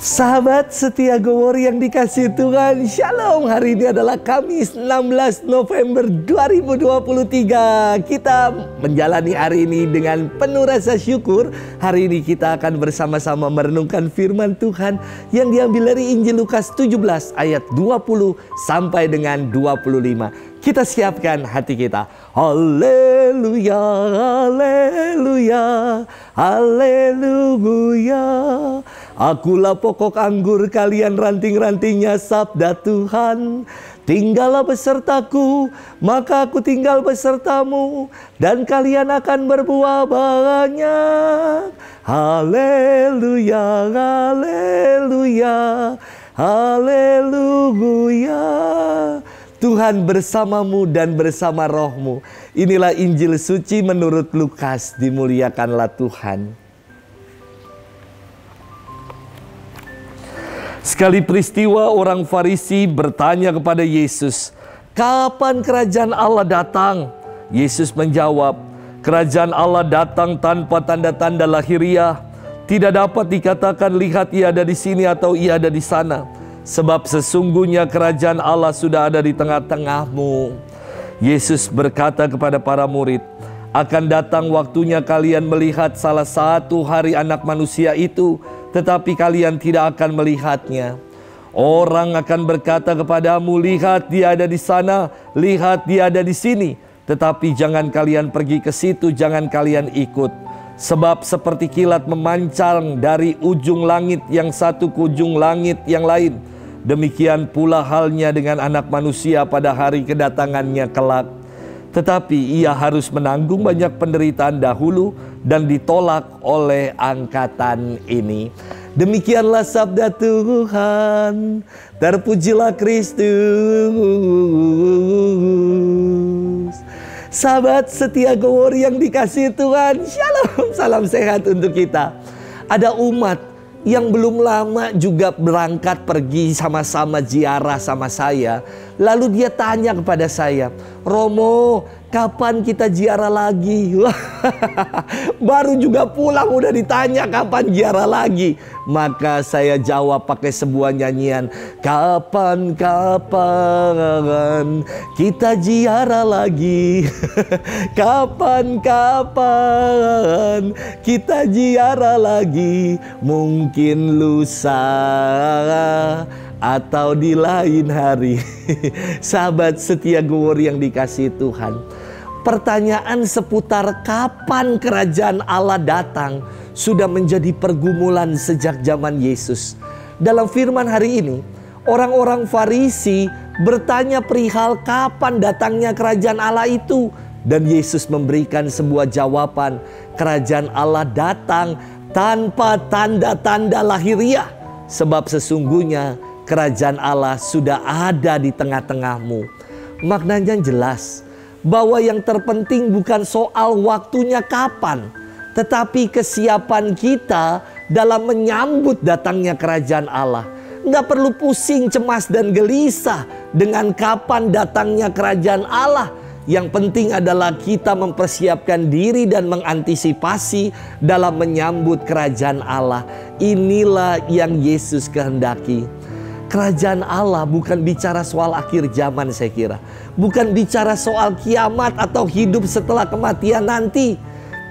Sahabat setia Go-Worry yang dikasihi Tuhan, Shalom. Hari ini adalah Kamis 16 November 2023. Kita menjalani hari ini dengan penuh rasa syukur. Hari ini kita akan bersama-sama merenungkan firman Tuhan yang diambil dari Injil Lukas 17 ayat 20 sampai dengan 25. Kita siapkan hati kita. Haleluya, haleluya, haleluya. Akulah pokok anggur, kalian ranting-rantingnya, sabda Tuhan. Tinggallah besertaku, maka aku tinggal besertamu, dan kalian akan berbuah banyak. Haleluya, haleluya, haleluya. Tuhan bersamamu dan bersama rohmu. Inilah Injil suci menurut Lukas. Dimuliakanlah Tuhan. Sekali peristiwa, orang Farisi bertanya kepada Yesus, "Kapan kerajaan Allah datang?" Yesus menjawab, "Kerajaan Allah datang tanpa tanda-tanda lahiriah. Tidak dapat dikatakan, lihat ia ada di sini atau ia ada di sana. Sebab sesungguhnya kerajaan Allah sudah ada di tengah-tengahmu." Yesus berkata kepada para murid, "Akan datang waktunya kalian melihat salah satu hari Anak Manusia itu, tetapi kalian tidak akan melihatnya. Orang akan berkata kepadamu, lihat dia ada di sana, lihat dia ada di sini. Tetapi jangan kalian pergi ke situ, jangan kalian ikut. Sebab seperti kilat memancar dari ujung langit yang satu ke ujung langit yang lain, demikian pula halnya dengan Anak Manusia pada hari kedatangannya kelak. Tetapi ia harus menanggung banyak penderitaan dahulu dan ditolak oleh angkatan ini." Demikianlah sabda Tuhan. Terpujilah Kristus. Sahabat setia Go-Worry yang dikasihi Tuhan, Shalom. Salam sehat untuk kita. Ada umat yang belum lama juga berangkat pergi sama-sama ziarah sama saya. Lalu dia tanya kepada saya, "Romo, kapan kita ziarah lagi?" Baru juga pulang udah ditanya kapan ziarah lagi. Maka saya jawab pakai sebuah nyanyian, "Kapan-kapan kita ziarah lagi." Kapan-kapan kita ziarah lagi. Mungkin lusa atau di lain hari. Sahabat setia Go-Worry yang dikasihi Tuhan, pertanyaan seputar kapan kerajaan Allah datang sudah menjadi pergumulan sejak zaman Yesus. Dalam firman hari ini, orang-orang Farisi bertanya perihal kapan datangnya kerajaan Allah itu. Dan Yesus memberikan sebuah jawaban, kerajaan Allah datang tanpa tanda-tanda lahiriah. Sebab sesungguhnya kerajaan Allah sudah ada di tengah-tengahmu. Maknanya jelas bahwa yang terpenting bukan soal waktunya kapan, tetapi kesiapan kita dalam menyambut datangnya kerajaan Allah. Nggak perlu pusing, cemas, dan gelisah dengan kapan datangnya kerajaan Allah. Yang penting adalah kita mempersiapkan diri dan mengantisipasi dalam menyambut kerajaan Allah. Inilah yang Yesus kehendaki. Kerajaan Allah bukan bicara soal akhir zaman, saya kira. Bukan bicara soal kiamat atau hidup setelah kematian nanti.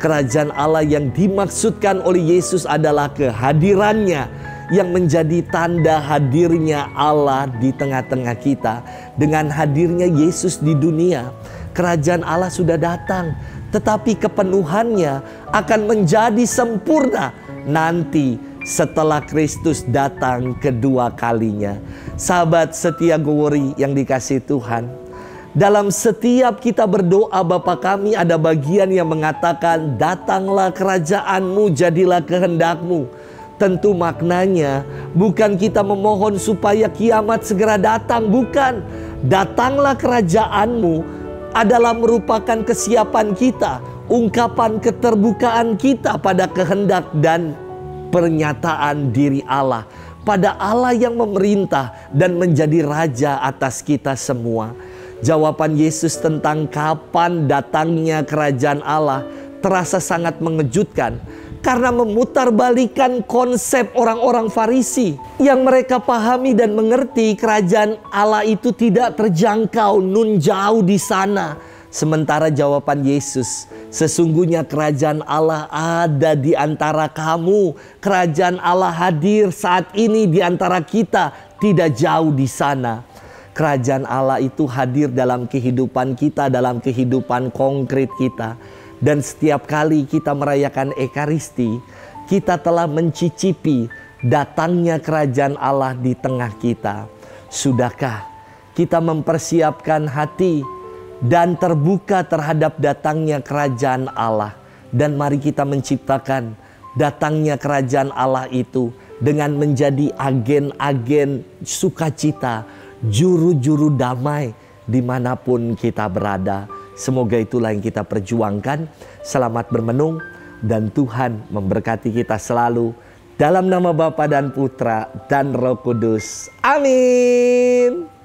Kerajaan Allah yang dimaksudkan oleh Yesus adalah kehadirannya, yang menjadi tanda hadirnya Allah di tengah-tengah kita. Dengan hadirnya Yesus di dunia, kerajaan Allah sudah datang. Tetapi kepenuhannya akan menjadi sempurna nanti setelah Kristus datang kedua kalinya. Sahabat setia Go-Worry yang dikasihi Tuhan, dalam setiap kita berdoa Bapa kami ada bagian yang mengatakan, "Datanglah kerajaanmu, jadilah kehendakmu." Tentu maknanya bukan kita memohon supaya kiamat segera datang, bukan. Datanglah kerajaanmu adalah merupakan kesiapan kita, ungkapan keterbukaan kita pada kehendak dan pernyataan diri Allah, pada Allah yang memerintah dan menjadi raja atas kita semua. Jawaban Yesus tentang kapan datangnya kerajaan Allah terasa sangat mengejutkan. karena memutarbalikan konsep orang-orang Farisi yang mereka pahami dan mengerti kerajaan Allah itu tidak terjangkau, nun jauh di sana. Sementara jawaban Yesus, sesungguhnya kerajaan Allah ada di antara kamu. Kerajaan Allah hadir saat ini di antara kita, tidak jauh di sana. Kerajaan Allah itu hadir dalam kehidupan kita, dalam kehidupan konkret kita. Dan setiap kali kita merayakan Ekaristi, kita telah mencicipi datangnya kerajaan Allah di tengah kita. Sudahkah kita mempersiapkan hati dan terbuka terhadap datangnya kerajaan Allah? Dan mari kita menciptakan datangnya kerajaan Allah itu dengan menjadi agen-agen sukacita, juru-juru damai dimanapun kita berada. Semoga itulah yang kita perjuangkan. Selamat bermenung dan Tuhan memberkati kita selalu. Dalam nama Bapa dan Putra dan Roh Kudus. Amin.